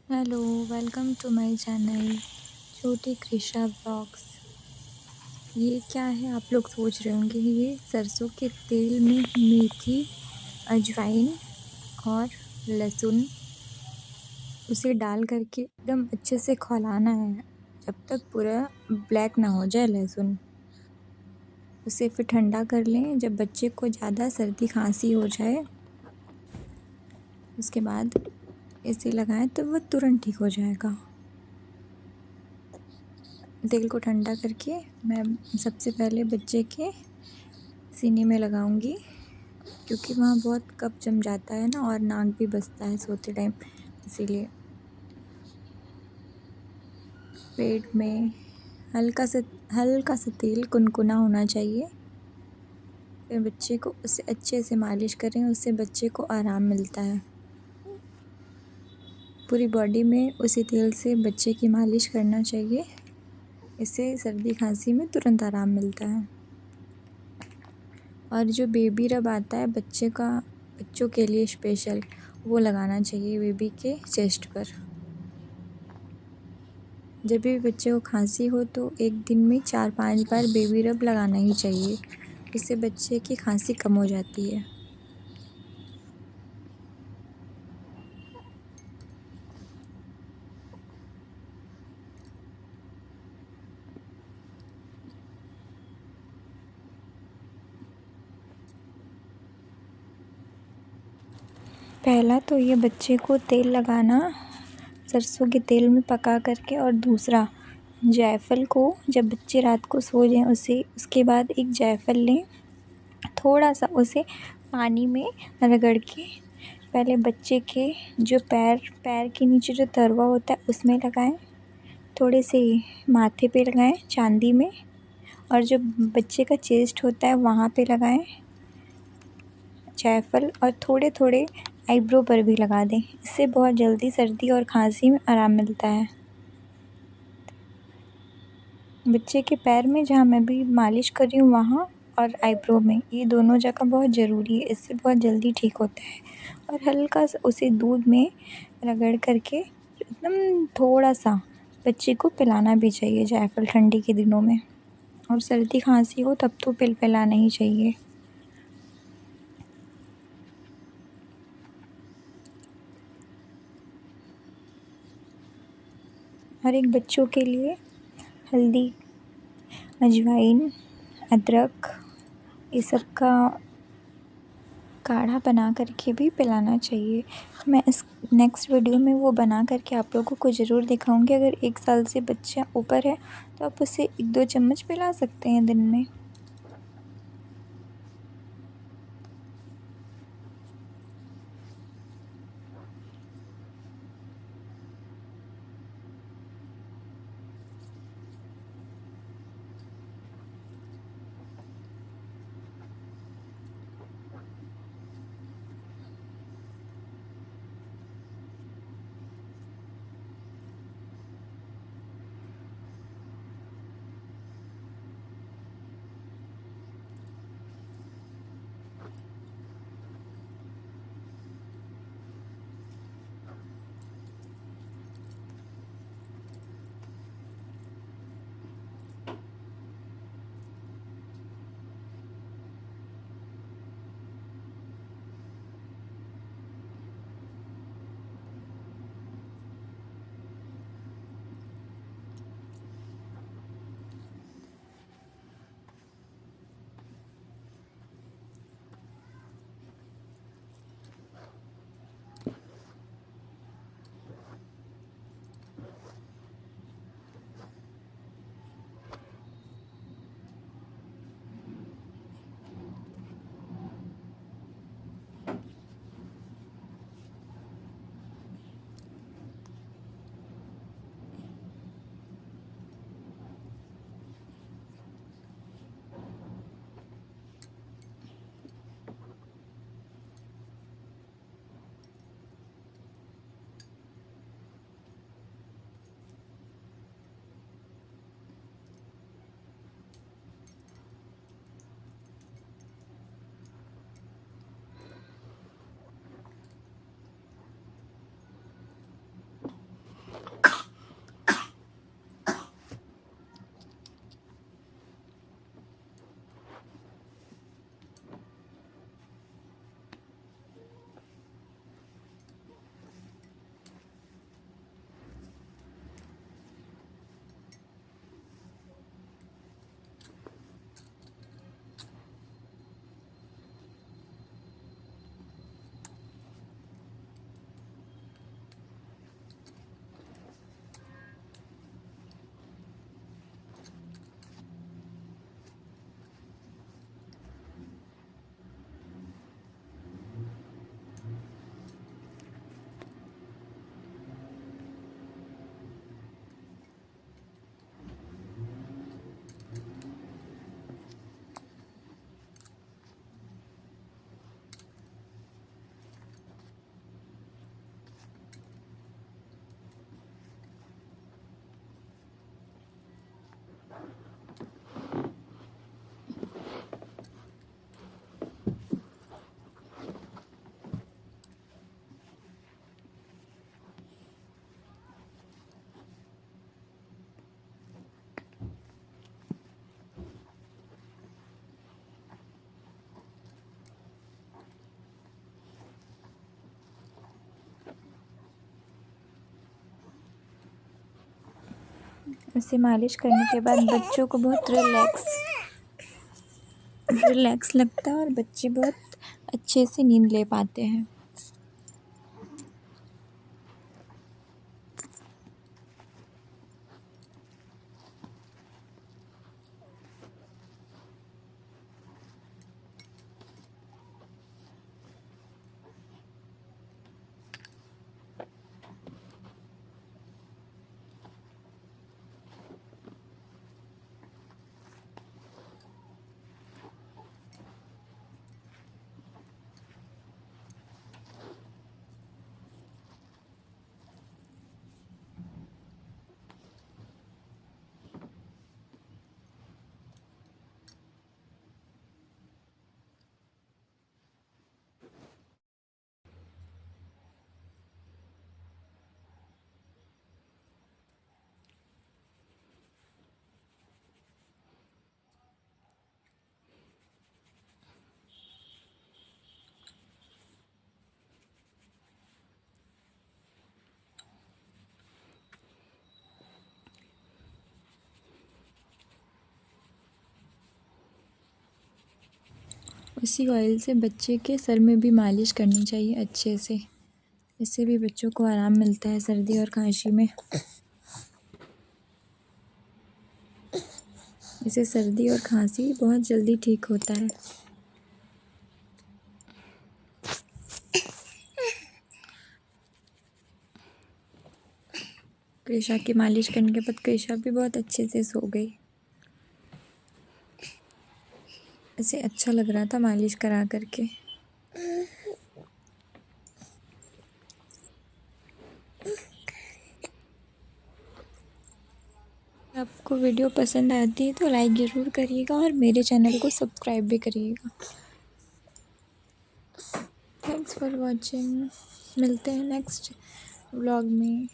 Hello, welcome to my channel Chhoti Krisha blogs. ये क्या है आप लोग सोच रहे होंगे, ये सरसों के तेल में मेथी, अजवाइन और लहसुन उसे डाल करके एकदम अच्छे से खौलाना है जब तक पूरा ब्लैक ना हो जाए लहसुन। उसे फिर ठंडा कर लें। जब बच्चे को ज़्यादा सर्दी खांसी हो जाए उसके बाद इसे लगाएं तो वो तुरंत ठीक हो जाएगा। तेल को ठंडा करके मैं सबसे पहले बच्चे के सीने में लगाऊंगी, क्योंकि वहाँ बहुत कफ जम जाता है ना और नाक भी बसता है सोते टाइम, इसीलिए पेट में हल्का सा तेल कुनकुना होना चाहिए। फिर बच्चे को उसे अच्छे से मालिश करें, उससे बच्चे को आराम मिलता है। पूरी बॉडी में उसी तेल से बच्चे की मालिश करना चाहिए, इससे सर्दी खांसी में तुरंत आराम मिलता है। और जो बेबी रब आता है बच्चों के लिए स्पेशल, वो लगाना चाहिए बेबी के चेस्ट पर। जब भी बच्चे को खांसी हो तो एक दिन में 4-5 बार बेबी रब लगाना ही चाहिए, इससे बच्चे की खांसी कम हो जाती है। पहला तो ये बच्चे को तेल लगाना सरसों के तेल में पका करके, और दूसरा जायफल को जब बच्चे रात को सो जाएं उसके बाद एक जायफल लें, थोड़ा सा उसे पानी में रगड़ के पहले बच्चे के जो पैर के नीचे जो तरवा होता है उसमें लगाएं, थोड़े से माथे पे लगाएं चांदी में, और जो बच्चे का चेस्ट होता है वहाँ पे लगाएं जायफल, और थोड़े थोड़े आईब्रो पर भी लगा दें। इससे बहुत जल्दी सर्दी और खांसी में आराम मिलता है। बच्चे के पैर में जहाँ मैं भी मालिश कर रही हूँ वहाँ, और आईब्रो में, ये दोनों जगह बहुत ज़रूरी है, इससे बहुत जल्दी ठीक होता है। और हल्का सा उसे दूध में रगड़ करके एकदम थोड़ा सा बच्चे को पिलाना भी चाहिए जायफल ठंडी के दिनों में। और सर्दी खांसी हो तब तो पिलाना ही चाहिए। हर एक बच्चों के लिए हल्दी, अजवाइन, अदरक, ये सब का काढ़ा बना करके भी पिलाना चाहिए। मैं इस नेक्स्ट वीडियो में वो बना करके आप लोगों को ज़रूर दिखाऊंगी। अगर 1 साल से बच्चा ऊपर है तो आप उसे 1-2 चम्मच पिला सकते हैं दिन में। उसे मालिश करने के बाद बच्चों को बहुत रिलैक्स लगता है और बच्चे बहुत अच्छे से नींद ले पाते हैं। उसी ऑयल से बच्चे के सर में भी मालिश करनी चाहिए अच्छे से। इससे भी बच्चों को आराम मिलता है सर्दी और खांसी में। इससे सर्दी और खांसी बहुत जल्दी ठीक होता है। कृषा की मालिश करने के बाद कृषा भी बहुत अच्छे से सो गई। इसे अच्छा लग रहा था मालिश करा करके। आपको वीडियो पसंद आती है तो लाइक ज़रूर करिएगा और मेरे चैनल को सब्सक्राइब भी करिएगा। Thanks for watching. मिलते हैं नेक्स्ट व्लॉग में।